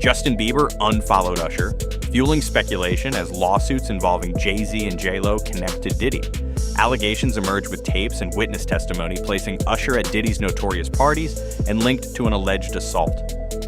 Justin Bieber unfollowed Usher, fueling speculation as lawsuits involving Jay-Z and J-Lo connect to Diddy. Allegations emerged with tapes and witness testimony placing Usher at Diddy's notorious parties and linked to an alleged assault.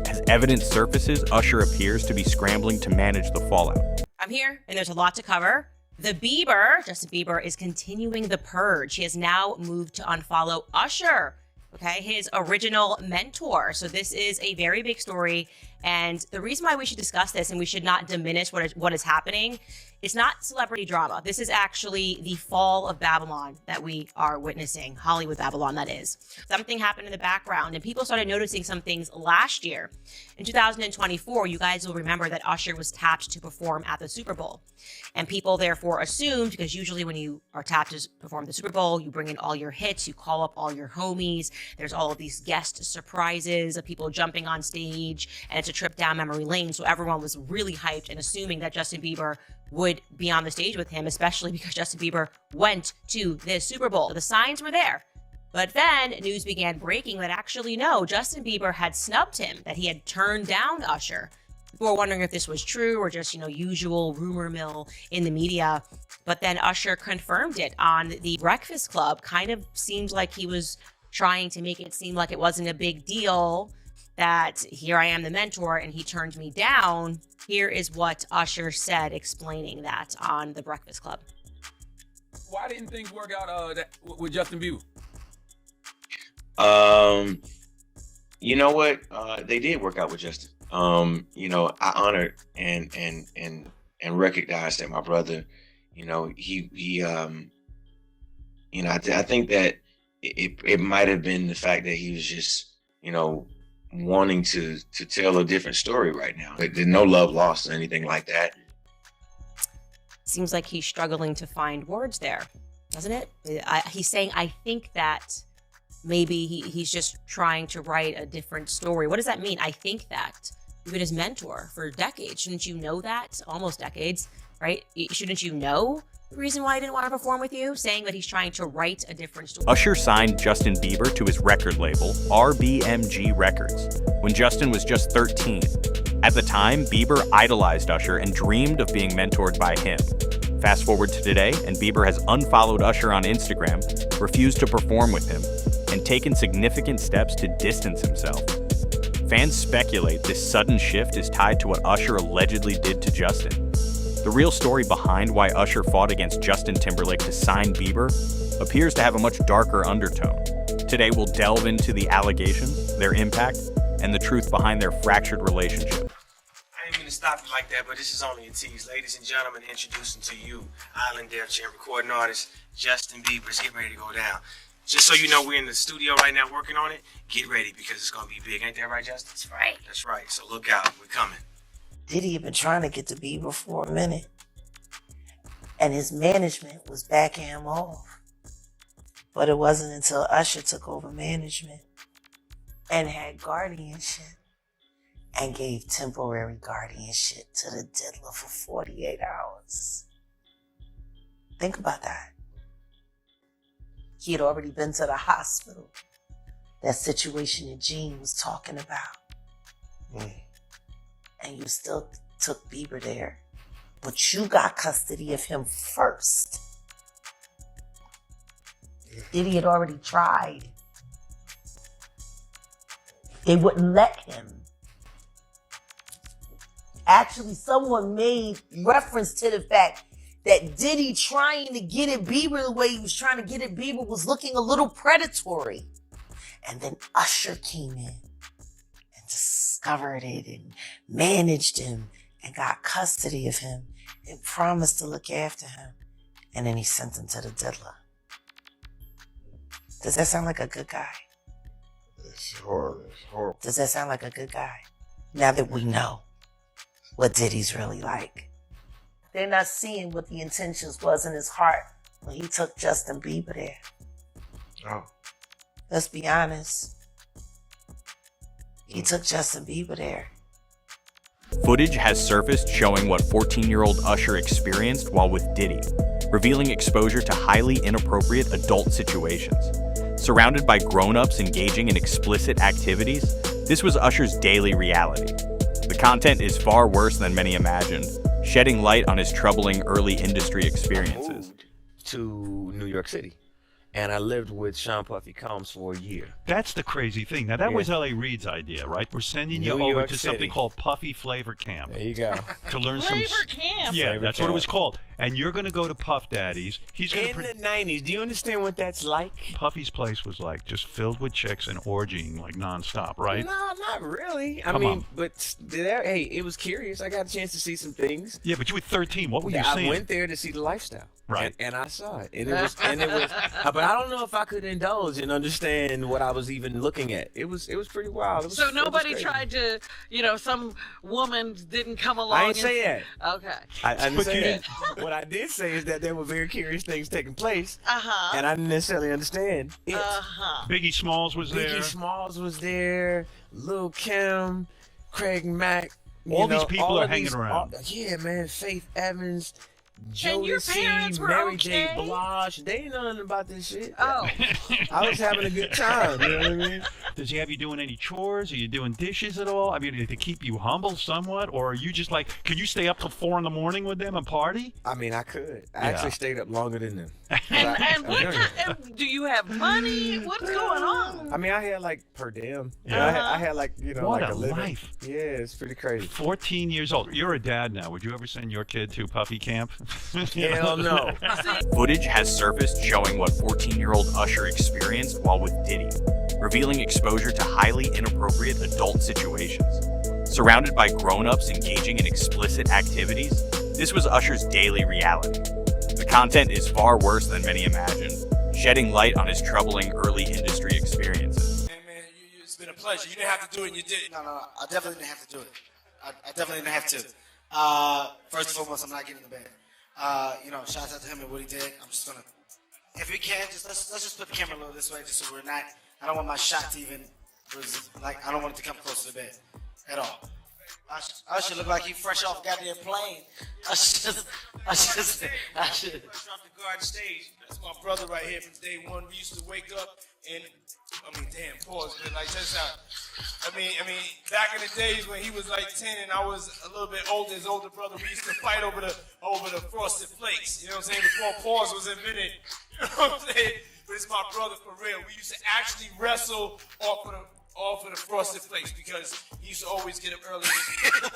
As evidence surfaces, Usher appears to be scrambling to manage the fallout. I'm here, and there's a lot to cover. Justin Bieber, is continuing the purge. He has now moved to unfollow Usher, his original mentor. So this is a very big story. And the reason why we should discuss this and we should not diminish what is happening, it's not celebrity drama. This is actually the fall of Babylon that we are witnessing, Hollywood Babylon, that is. Something happened in the background and people started noticing some things last year. In 2024, you guys will remember that Usher was tapped to perform at the Super Bowl. And people therefore assumed, because usually when you are tapped to perform the Super Bowl, you bring in all your hits, you call up all your homies, there's all of these guest surprises of people jumping on stage, and it's a trip down memory lane. So everyone was really hyped and assuming that Justin Bieber would be on the stage with him, especially because Justin Bieber went to this Super Bowl. The signs were there. But then news began breaking that actually no, Justin Bieber had snubbed him, that he had turned down Usher. People were wondering if this was true or just, usual rumor mill in the media. But then Usher confirmed it on the Breakfast Club. Kind of seemed like he was trying to make it seem like it wasn't a big deal, that here I am the mentor and he turned me down. Here is what Usher said explaining that on the Breakfast Club. Why didn't things work out with Justin Bieber? You know what? They did work out with Justin. I honored and recognized that my brother, I think that it might have been the fact that he was just, wanting to tell a different story right now. There's no love lost or anything like that. Seems like he's struggling to find words there, doesn't it? He's saying, I think that maybe he's just trying to write a different story. What does that mean? I think that. You've been his mentor for decades. Shouldn't you know that? Almost decades, right? Shouldn't you know the reason why he didn't want to perform with you? Saying that he's trying to write a different story. Usher signed Justin Bieber to his record label, RBMG Records, when Justin was just 13. At the time, Bieber idolized Usher and dreamed of being mentored by him. Fast forward to today, and Bieber has unfollowed Usher on Instagram, refused to perform with him, and taken significant steps to distance himself. Fans speculate this sudden shift is tied to what Usher allegedly did to Justin. The real story behind why Usher fought against Justin Timberlake to sign Bieber appears to have a much darker undertone. Today we'll delve into the allegations, their impact, and the truth behind their fractured relationship. I didn't mean to stop you like that, but this is only a tease. Ladies and gentlemen, introducing to you Island Def Jam recording artist Justin Bieber. It's getting ready to go down. Just so you know, we're in the studio right now working on it. Get ready because it's going to be big. Ain't that right, Justin? That's right. That's right. So look out. We're coming. Diddy had been trying to get to Bieber for a minute. And his management was backing him off. But it wasn't until Usher took over management and had guardianship and gave temporary guardianship to the diddler for 48 hours. Think about that. He had already been to the hospital. That situation that Gene was talking about. And you still took Bieber there. But you got custody of him first. Diddy had already tried. They wouldn't let him. Actually, someone made reference to the fact that Diddy trying to get at Bieber the way he was trying to get at Bieber was looking a little predatory. And then Usher came in and discovered it and managed him and got custody of him and promised to look after him. And then he sent him to the diddler. Does that sound like a good guy? It's horrible. Does that sound like a good guy? Now that we know what Diddy's really like. They're not seeing what the intentions was in his heart when he took Justin Bieber there. Oh. Let's be honest. He took Justin Bieber there. Footage has surfaced showing what 14-year-old Usher experienced while with Diddy, revealing exposure to highly inappropriate adult situations. Surrounded by grown-ups engaging in explicit activities, this was Usher's daily reality. The content is far worse than many imagined, shedding light on his troubling early industry experiences. Moved to New York City, and I lived with Sean Puffy Combs for a year. That's the crazy thing. Now, that was L.A. Reid's idea, right? We're sending you New over York to City. something called Puffy Flavor Camp. There you go. To learn some... Flavor Camp. Yeah, Flavor that's what it Camp. was called. And you're going to go to Puff Daddy's. He's going In to... the 90s, do you understand what that's like? Puffy's place was like just filled with chicks and orgying like nonstop, right? No, not really. I Come mean, on. but there, hey, it was curious. I got a chance to see some things. Yeah, but you were 13. What were you I seeing? went there to see the lifestyle. Right. And I saw it. And it was but I don't know if I could indulge and understand what I was even looking at. It was pretty wild. So nobody tried to, some woman didn't come along. I didn't say that. Okay. I didn't But say you that. What I did say is that there were very curious things taking place, Uh-huh. and I didn't necessarily understand it. Uh-huh. Biggie Smalls was there. Biggie Smalls was there, Lil' Kim, Craig Mack. All these people all are of hanging around. Yeah, man. Faith Evans, And your Jodeci, parents were Mary okay? J. Blige. They didn't know nothing about this shit. Oh. I was having a good time. You know what I mean? Does he have you doing any chores? Are you doing dishes at all? I mean, to keep you humble somewhat? Or are you just like, can you stay up till 4 a.m. with them and party? I mean, I could. I Yeah. actually stayed up longer than them. And what kind, do you have money? What's going on? I mean, I had like per diem. Yeah. I had like, What like a a living. life. Yeah, it's pretty crazy. 14 years old. You're a dad now. Would you ever send your kid to Puffy Camp? Hell no. Footage has surfaced showing what 14-year-old Usher experienced while with Diddy, revealing exposure to highly inappropriate adult situations. Surrounded by grown-ups engaging in explicit activities, this was Usher's daily reality. The content is far worse than many imagined, shedding light on his troubling early industry experiences. Hey man, it's been a pleasure. You didn't have to do it, and you did it. No, I definitely didn't have to do it. I definitely didn't have to. First and foremost, I'm not getting the band. Shout out to him and what he did. I'm just gonna, if we can, let's just put the camera a little this way, just so we're not. I don't want my shot to even, I don't want it to come close to the bed at all. I should look like he fresh off goddamn plane. I should. Drop the garden stage. That's my brother right here from day one. We used to wake up and, pause, but like that's how. I mean, back in the days when he was like 10 and I was a little bit older, his older brother, we used to fight over the frosted flakes. You know what I'm saying? Before pause was invented. You know what I'm saying? But it's my brother for real. We used to actually wrestle off of the frosted flakes because he used to always get up early.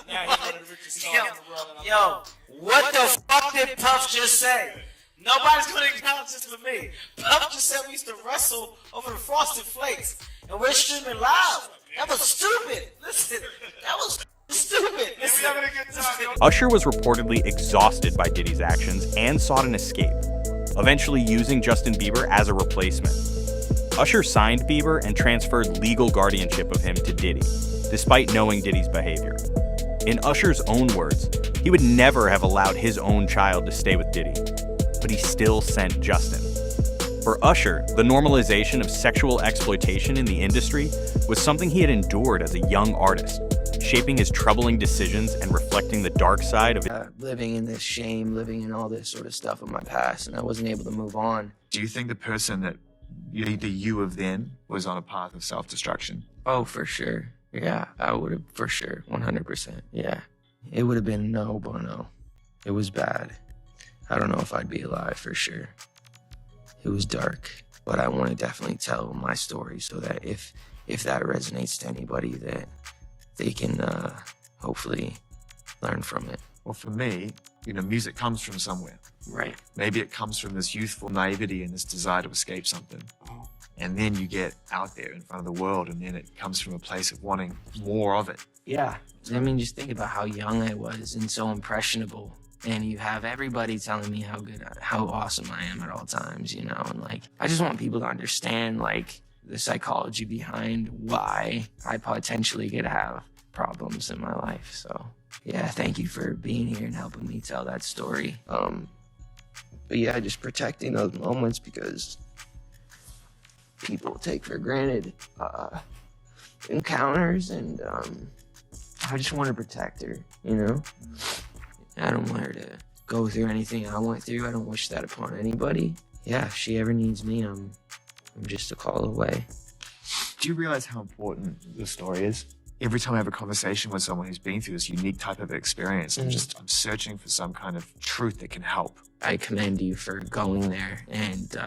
Now he's one of the richest stars in the world. And Yo, what the fuck did Puff just say? Nobody's gonna acknowledge this for me. Puff just said we used to wrestle over the Frosted Flakes, and we're streaming live. That was stupid. Listen, that was stupid. He's having a good time. Usher was reportedly exhausted by Diddy's actions and sought an escape, eventually using Justin Bieber as a replacement. Usher signed Bieber and transferred legal guardianship of him to Diddy, despite knowing Diddy's behavior. In Usher's own words, he would never have allowed his own child to stay with Diddy, but he still sent Justin. For Usher, the normalization of sexual exploitation in the industry was something he had endured as a young artist, shaping his troubling decisions and reflecting the dark side of living in this shame, living in all this sort of stuff of my past, and I wasn't able to move on. Do you think the person that the you of then was on a path of self-destruction? Oh, for sure. Yeah, I would have, for sure, 100%. Yeah. It would have been no bueno. It was bad. I don't know if I'd be alive for sure. It was dark, but I want to definitely tell my story so that if that resonates to anybody, that they can hopefully learn from it. Well, for me, music comes from somewhere. Right. Maybe it comes from this youthful naivety and this desire to escape something. And then you get out there in front of the world, and then it comes from a place of wanting more of it. Yeah. I mean, just think about how young I was and so impressionable. And you have everybody telling me how awesome I am at all times, and I just want people to understand, the psychology behind why I potentially could have problems in my life. So, yeah, thank you for being here and helping me tell that story. But yeah, just protecting those moments because people take for granted encounters, and I just want to protect her, I don't want her to go through anything I went through. I don't wish that upon anybody. Yeah, if she ever needs me, I'm just a call away. Do you realize how important the story is? every time I have a conversation with someone who's been through this unique type of experience, I'm searching for some kind of truth that can help. I commend you for going there and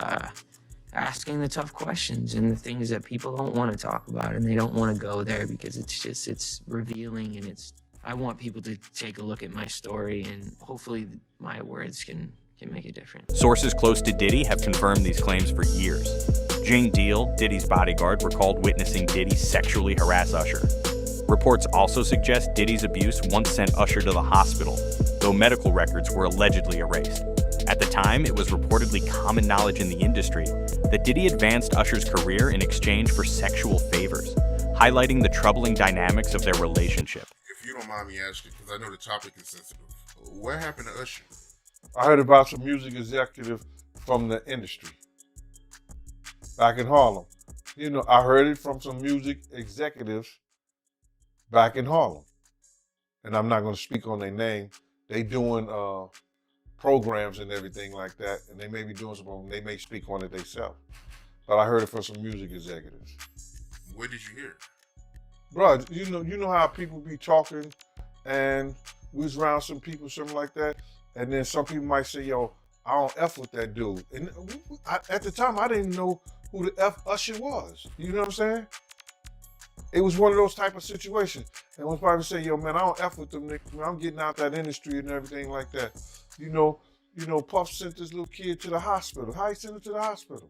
asking the tough questions and the things that people don't want to talk about, and they don't want to go there because it's revealing, and I want people to take a look at my story, and hopefully my words can make a difference. Sources close to Diddy have confirmed these claims for years. Jane Deal, Diddy's bodyguard, recalled witnessing Diddy sexually harass Usher. Reports also suggest Diddy's abuse once sent Usher to the hospital, though medical records were allegedly erased. At the time, it was reportedly common knowledge in the industry that Diddy advanced Usher's career in exchange for sexual favors, highlighting the troubling dynamics of their relationship. If you don't mind me asking, because I know the topic is sensitive, what happened to Usher? I heard about some music executive from the industry back in Harlem. You know, I heard it from some music executives back in Harlem. And I'm not going to speak on their name. They doing programs and everything like that, and they may be doing something, they may speak on it themselves. But I heard it from some music executives. Where did you hear it? Bro, you know how people be talking, and we was around some people, something like that, and then some people might say, yo, I don't F with that dude. And at the time, I didn't know who the F Usher was. You know what I'm saying? It was one of those type of situations. And one probably say, yo, man, I don't F with them niggas. I'm getting out that industry and everything like that. You know, Puff sent this little kid to the hospital. How he sent him to the hospital?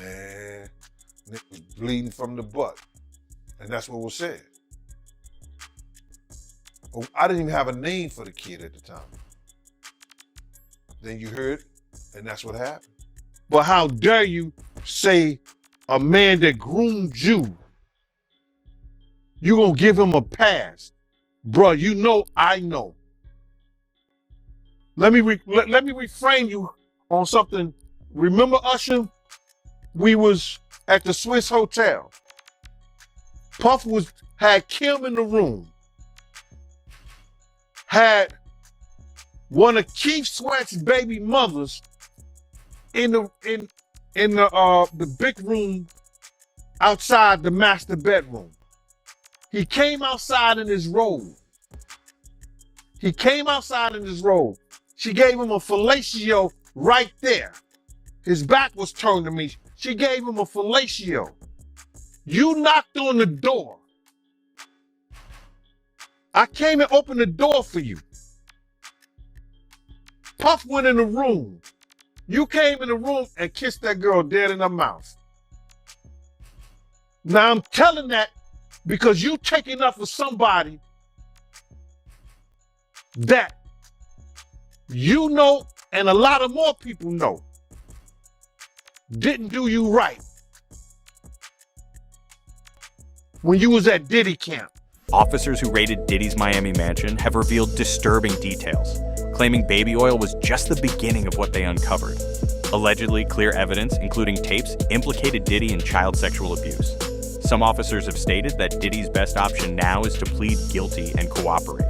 Man, nigga was bleeding from the butt. And that's what was said. But I didn't even have a name for the kid at the time. Then you heard, and that's what happened. But how dare you say a man that groomed you, you gonna give him a pass? Bruh, you know I know. Let me reframe you on something. Remember Usher? We was at the Swiss Hotel. Puff had Kim in the room. Had one of Keith Sweat's baby mothers in the big room outside the master bedroom. He came outside in his robe. She gave him a fellatio right there. His back was turned to me. She gave him a fellatio. You knocked on the door. I came and opened the door for you. Puff went in the room. You came in the room and kissed that girl dead in her mouth. Now I'm telling that because you taking up for somebody that you know and a lot of more people know didn't do you right when you was at Diddy camp. Officers who raided Diddy's Miami mansion have revealed disturbing details, claiming baby oil was just the beginning of what they uncovered. Allegedly, clear evidence, including tapes, implicated Diddy in child sexual abuse. Some officers have stated that Diddy's best option now is to plead guilty and cooperate,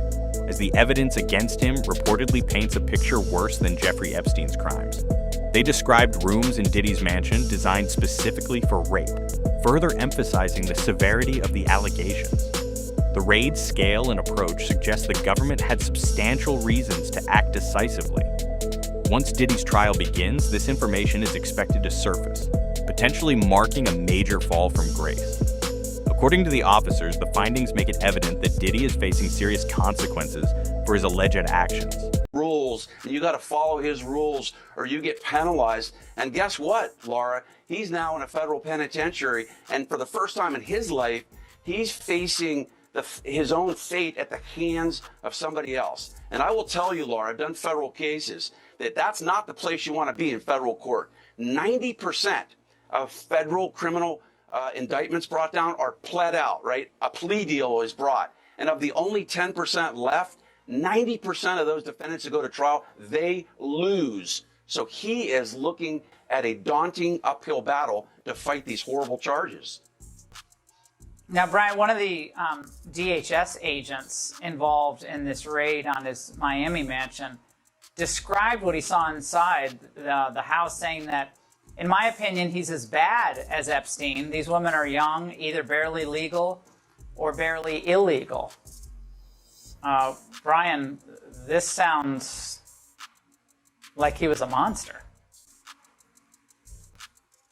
as the evidence against him reportedly paints a picture worse than Jeffrey Epstein's crimes. They described rooms in Diddy's mansion designed specifically for rape, further emphasizing the severity of the allegations. The raid's scale and approach suggest the government had substantial reasons to act decisively. Once Diddy's trial begins, this information is expected to surface, potentially marking a major fall from grace. According to the officers, the findings make it evident that Diddy is facing serious consequences for his alleged actions. Rules, and you got to follow his rules or you get penalized. And guess what, Laura? He's now in a federal penitentiary, and for the first time in his life, he's facing his own fate at the hands of somebody else. And I will tell you, Laura, I've done federal cases, that's not the place you want to be in federal court. 90% of federal criminal indictments brought down are pled out, right? A plea deal is brought. And of the only 10% left, 90% of those defendants that go to trial, they lose. So he is looking at a daunting uphill battle to fight these horrible charges. Now, Brian, one of the DHS agents involved in this raid on his Miami mansion described what he saw inside the house, saying that, in my opinion, he's as bad as Epstein. These women are young, either barely legal or barely illegal. Brian, this sounds like he was a monster.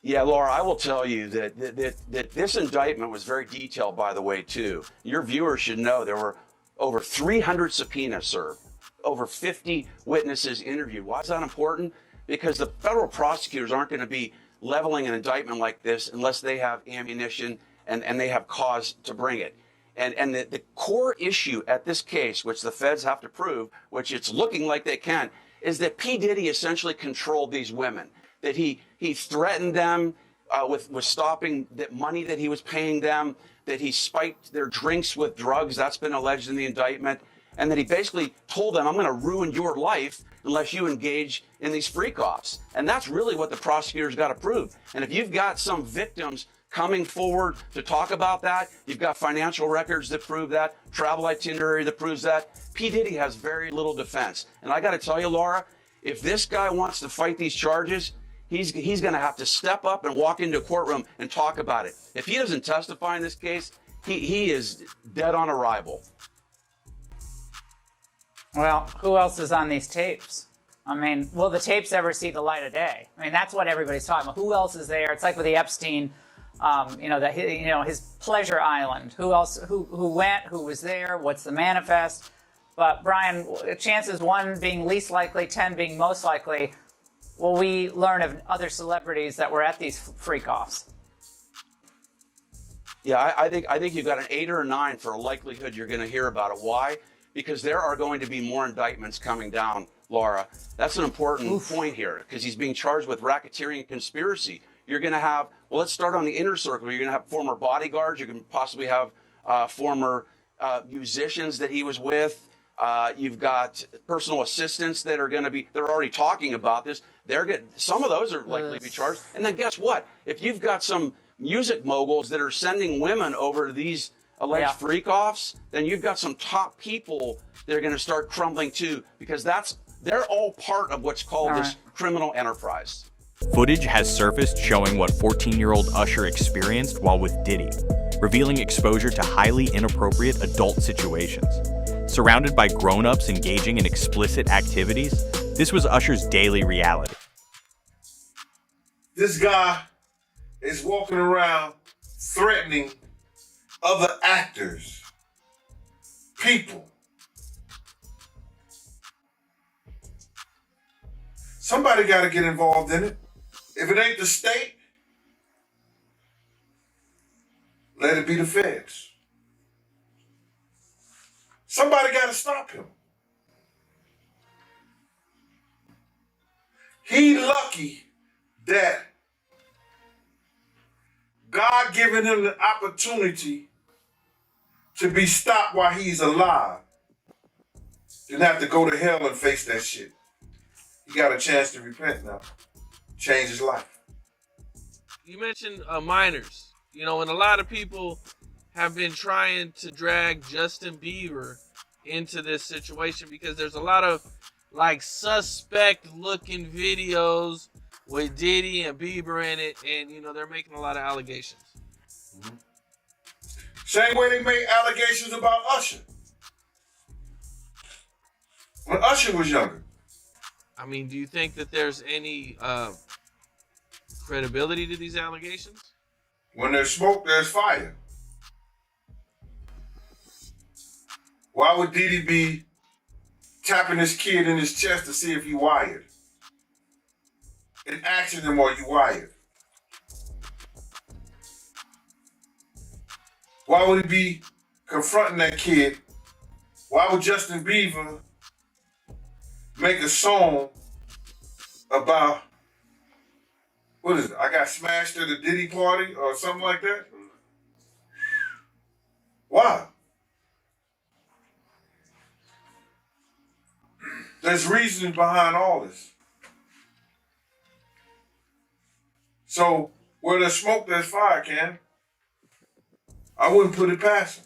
Yeah, Laura, I will tell you that this indictment was very detailed, by the way, too. Your viewers should know there were over 300 subpoenas served, over 50 witnesses interviewed. Why is that important? Because the federal prosecutors aren't going to be leveling an indictment like this unless they have ammunition and they have cause to bring it. And the core issue at this case, which the feds have to prove, which it's looking like they can, is that P. Diddy essentially controlled these women, that he threatened them with stopping the money that he was paying them, that he spiked their drinks with drugs, that's been alleged in the indictment, and that he basically told them, I'm going to ruin your life unless you engage in these freak-offs. And that's really what the prosecutors got to prove. And if you've got some victims coming forward to talk about that, you've got financial records that prove that, travel itinerary that proves that, P. Diddy has very little defense. And I got to tell you, Laura, if this guy wants to fight these charges, he's going to have to step up and walk into a courtroom and talk about it. If he doesn't testify in this case, he is dead on arrival. Well, who else is on these tapes? I mean, will the tapes ever see the light of day? I mean, that's what everybody's talking about. Who else is there? It's like with the Epstein, his pleasure island. Who else? Who went? Who was there? What's the manifest? But Brian, chances 1 being least likely, 10 being most likely. Will we learn of other celebrities that were at these freak-offs? Yeah, I think you've got an 8 or a 9 for a likelihood you're going to hear about it. Why? Because there are going to be more indictments coming down, Laura. That's an important point here, because he's being charged with racketeering and conspiracy. You're going to have, well, let's start on the inner circle. You're going to have former bodyguards. You can possibly have former musicians that he was with. You've got personal assistants that are going to be, they're already talking about this. Some of those are likely to be charged. And then guess what? If you've got some music moguls that are sending women over to these alleged freak-offs, then you've got some top people that are going to start crumbling too, because they're all part of what's called this criminal enterprise. Footage has surfaced showing what 14-year-old Usher experienced while with Diddy, revealing exposure to highly inappropriate adult situations. Surrounded by grown-ups engaging in explicit activities, this was Usher's daily reality. This guy is walking around threatening other actors, people. Somebody got to get involved in it. If it ain't the state, let it be the feds. Somebody got to stop him. He lucky that God given him the opportunity to be stopped while he's alive. Didn't have to go to hell and face that shit. He got a chance to repent now. Change his life. You mentioned minors, and a lot of people have been trying to drag Justin Bieber into this situation because there's a lot of suspect looking videos with Diddy and Bieber in it, and they're making a lot of allegations. Mm-hmm. Same way they made allegations about Usher. When Usher was younger. I mean, do you think that there's any credibility to these allegations? When there's smoke, there's fire. Why would Diddy be tapping his kid in his chest to see if he wired? And asking him, are you wired? Why would he be confronting that kid? Why would Justin Bieber make a song about, what is it? I got smashed at a Diddy party or something like that? Why? There's reasoning behind all this. So where there's smoke, there's fire, Cam. I wouldn't put it past him.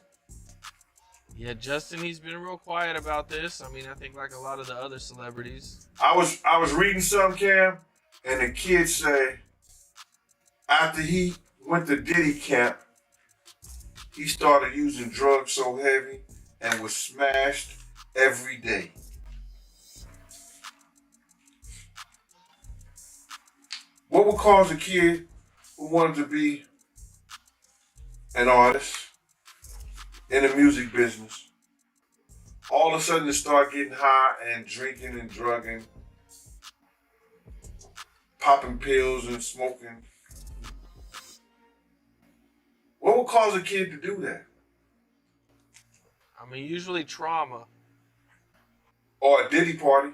Yeah, Justin, he's been real quiet about this. I mean, I think like a lot of the other celebrities. I was reading some, Cam, and the kids say after he went to Diddy camp, he started using drugs so heavy and was smashed every day. What would cause a kid who wanted to be an artist in the music business all of a sudden to start getting high and drinking and drugging, popping pills and smoking? What would cause a kid to do that? I mean, usually trauma. Or a Diddy party.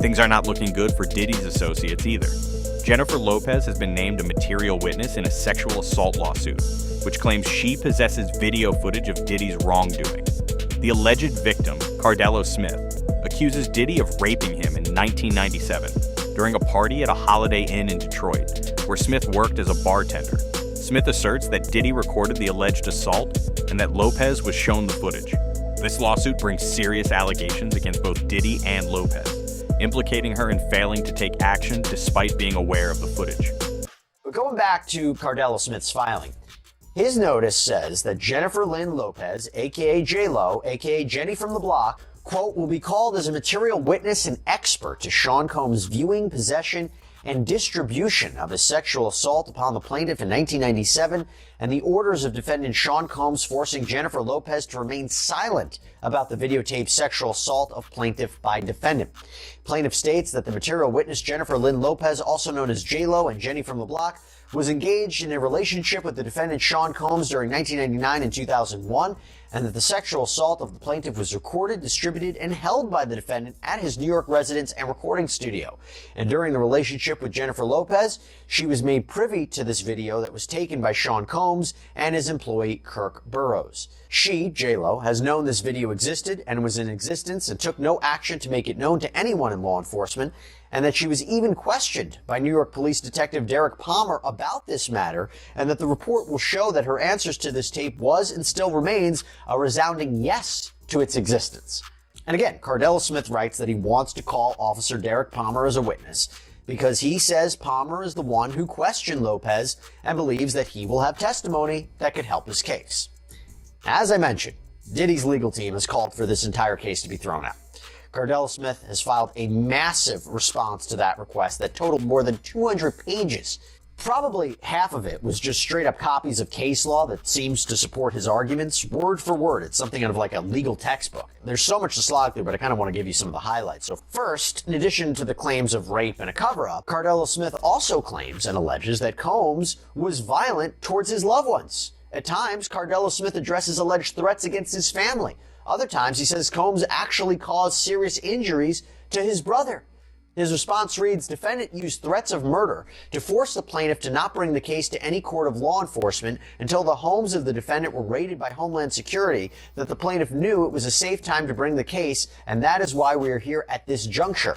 Things are not looking good for Diddy's associates either. Jennifer Lopez has been named a material witness in a sexual assault lawsuit, which claims she possesses video footage of Diddy's wrongdoing. The alleged victim, Cardello Smith, accuses Diddy of raping him in 1997 during a party at a Holiday Inn in Detroit, where Smith worked as a bartender. Smith asserts that Diddy recorded the alleged assault and that Lopez was shown the footage. This lawsuit brings serious allegations against both Diddy and Lopez, implicating her in failing to take action despite being aware of the footage. But going back to Cardello Smith's filing, his notice says that Jennifer Lynn Lopez, aka J-Lo, aka Jenny from the Block, quote, will be called as a material witness and expert to Sean Combs' viewing, possession, and distribution of a sexual assault upon the plaintiff in 1997 and the orders of defendant Sean Combs forcing Jennifer Lopez to remain silent about the videotaped sexual assault of plaintiff by defendant. Plaintiff states that the material witness Jennifer Lynn Lopez, also known as J-Lo and Jenny from the Block, was engaged in a relationship with the defendant Sean Combs during 1999 and 2001, and that the sexual assault of the plaintiff was recorded, distributed, and held by the defendant at his New York residence and recording studio. And during the relationship with Jennifer Lopez, she was made privy to this video that was taken by Sean Combs and his employee Kirk Burrows. She, J-Lo, has known this video existed and was in existence and took no action to make it known to anyone in law enforcement, and that she was even questioned by New York Police Detective Derek Palmer about this matter, and that the report will show that her answers to this tape was and still remains a resounding yes to its existence. And again, Cardello Smith writes that he wants to call Officer Derek Palmer as a witness because he says Palmer is the one who questioned Lopez and believes that he will have testimony that could help his case. As I mentioned, Diddy's legal team has called for this entire case to be thrown out. Cardello Smith has filed a massive response to that request that totaled more than 200 pages. Probably half of it was just straight up copies of case law that seems to support his arguments, word for word. It's something out of like a legal textbook. There's so much to slog through, but I kind of want to give you some of the highlights. So first, in addition to the claims of rape and a cover-up, Cardello Smith also claims and alleges that Combs was violent towards his loved ones. At times, Cardello Smith addresses alleged threats against his family. Other times, he says Combs actually caused serious injuries to his brother. His response reads, defendant used threats of murder to force the plaintiff to not bring the case to any court of law enforcement until the homes of the defendant were raided by Homeland Security, that the plaintiff knew it was a safe time to bring the case, and that is why we are here at this juncture.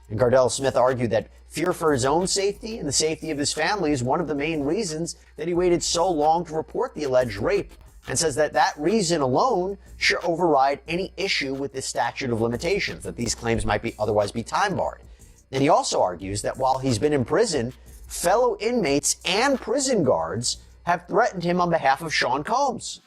And Cardello Smith argued that fear for his own safety and the safety of his family is one of the main reasons that he waited so long to report the alleged rape, and says that that reason alone should override any issue with the statute of limitations, that these claims might otherwise be time barred. And he also argues that while he's been in prison, fellow inmates and prison guards have threatened him on behalf of Sean Combs.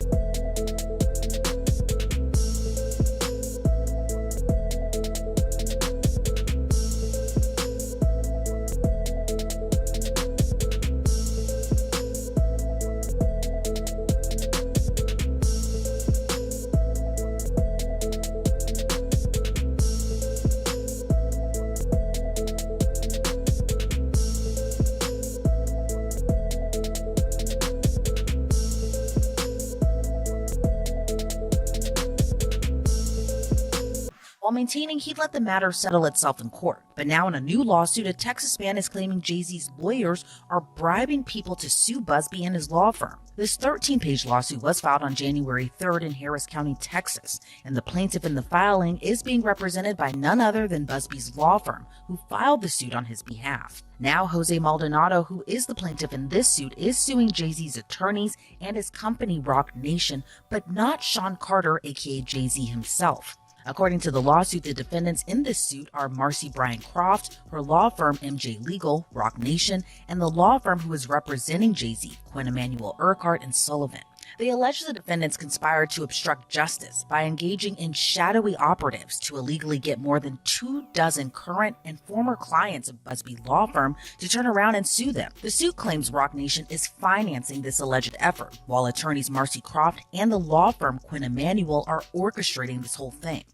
While maintaining he'd let the matter settle itself in court. But now in a new lawsuit, a Texas man is claiming Jay-Z's lawyers are bribing people to sue Busby and his law firm. This 13-page lawsuit was filed on January 3rd in Harris County, Texas, and the plaintiff in the filing is being represented by none other than Busby's law firm, who filed the suit on his behalf. Now, Jose Maldonado, who is the plaintiff in this suit, is suing Jay-Z's attorneys and his company, Rock Nation, but not Sean Carter, aka Jay-Z himself. According to the lawsuit, the defendants in this suit are Marcy Bryan Croft, her law firm MJ Legal, Rock Nation, and the law firm who is representing Jay-Z, Quinn Emanuel Urquhart and Sullivan. They allege the defendants conspired to obstruct justice by engaging in shadowy operatives to illegally get more than 24 current and former clients of Busby law firm to turn around and sue them. The suit claims Roc Nation is financing this alleged effort, while attorneys Marcy Croft and the law firm Quinn Emanuel are orchestrating this whole thing.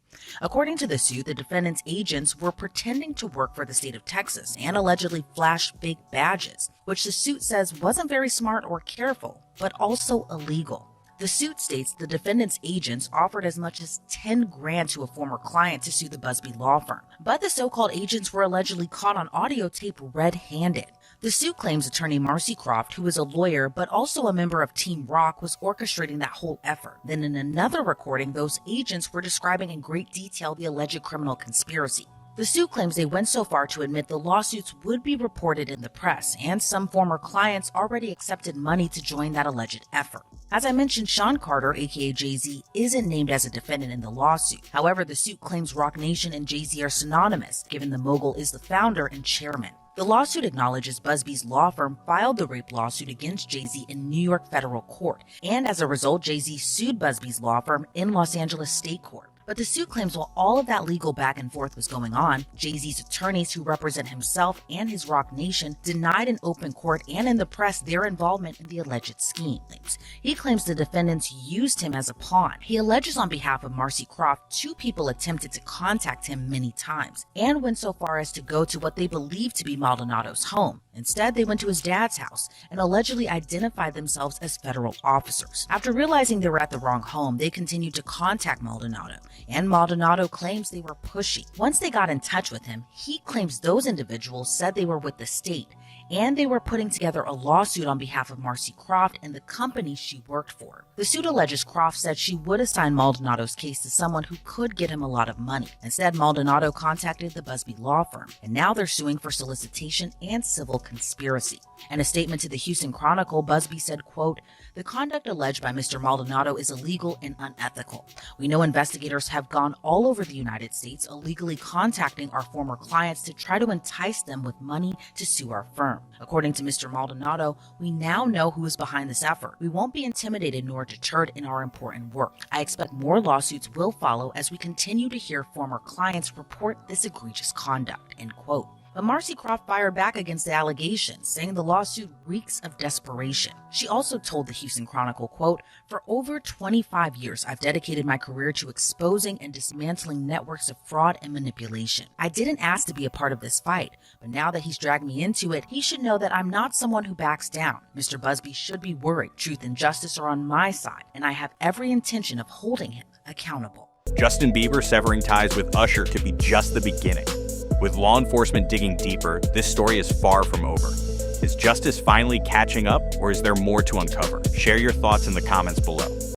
According to the suit, the defendants' agents were pretending to work for the state of Texas and allegedly flashed fake badges, which the suit says wasn't very smart or careful, but also illegal. The suit states the defendants' agents offered as much as $10,000 to a former client to sue the Busby law firm, but the so-called agents were allegedly caught on audio tape red-handed. The suit claims attorney Marcy Croft, who is a lawyer but also a member of Team Rock, was orchestrating that whole effort. Then in another recording, those agents were describing in great detail the alleged criminal conspiracy. The suit claims they went so far to admit the lawsuits would be reported in the press, and some former clients already accepted money to join that alleged effort. As I mentioned, Sean Carter, aka Jay-Z, isn't named as a defendant in the lawsuit. However, the suit claims Roc Nation and Jay-Z are synonymous, given the mogul is the founder and chairman. The lawsuit acknowledges Busby's law firm filed the rape lawsuit against Jay-Z in New York federal court, and as a result, Jay-Z sued Busby's law firm in Los Angeles state court. But the suit claims while all of that legal back and forth was going on, Jay-Z's attorneys who represent himself and his Roc Nation denied in open court and in the press their involvement in the alleged scheme. He claims the defendants used him as a pawn. He alleges on behalf of Marcy Croft 2 people attempted to contact him many times and went so far as to go to what they believe to be Maldonado's home. Instead, they went to his dad's house and allegedly identified themselves as federal officers. After realizing they were at the wrong home, they continued to contact Maldonado, and Maldonado claims they were pushy. Once they got in touch with him, he claims those individuals said they were with the state and they were putting together a lawsuit on behalf of Marcy Croft and the company she worked for. The suit alleges Croft said she would assign Maldonado's case to someone who could get him a lot of money. Instead, Maldonado contacted the Busby law firm, and now they're suing for solicitation and civil conspiracy. In a statement to the Houston Chronicle, Busby said, quote, "The conduct alleged by Mr. Maldonado is illegal and unethical. We know investigators have gone all over the United States illegally contacting our former clients to try to entice them with money to sue our firm. According to Mr. Maldonado, we now know who is behind this effort. We won't be intimidated nor deterred in our important work. I expect more lawsuits will follow as we continue to hear former clients report this egregious conduct," end quote. But Marcy Croft fired back against the allegations, saying the lawsuit reeks of desperation. She also told the Houston Chronicle, quote, "For over 25 years, I've dedicated my career to exposing and dismantling networks of fraud and manipulation. I didn't ask to be a part of this fight, but now that he's dragged me into it, he should know that I'm not someone who backs down. Mr. Busby should be worried. Truth and justice are on my side, and I have every intention of holding him accountable." Justin Bieber severing ties with Usher could be just the beginning. With law enforcement digging deeper, this story is far from over. Is justice finally catching up, or is there more to uncover? Share your thoughts in the comments below.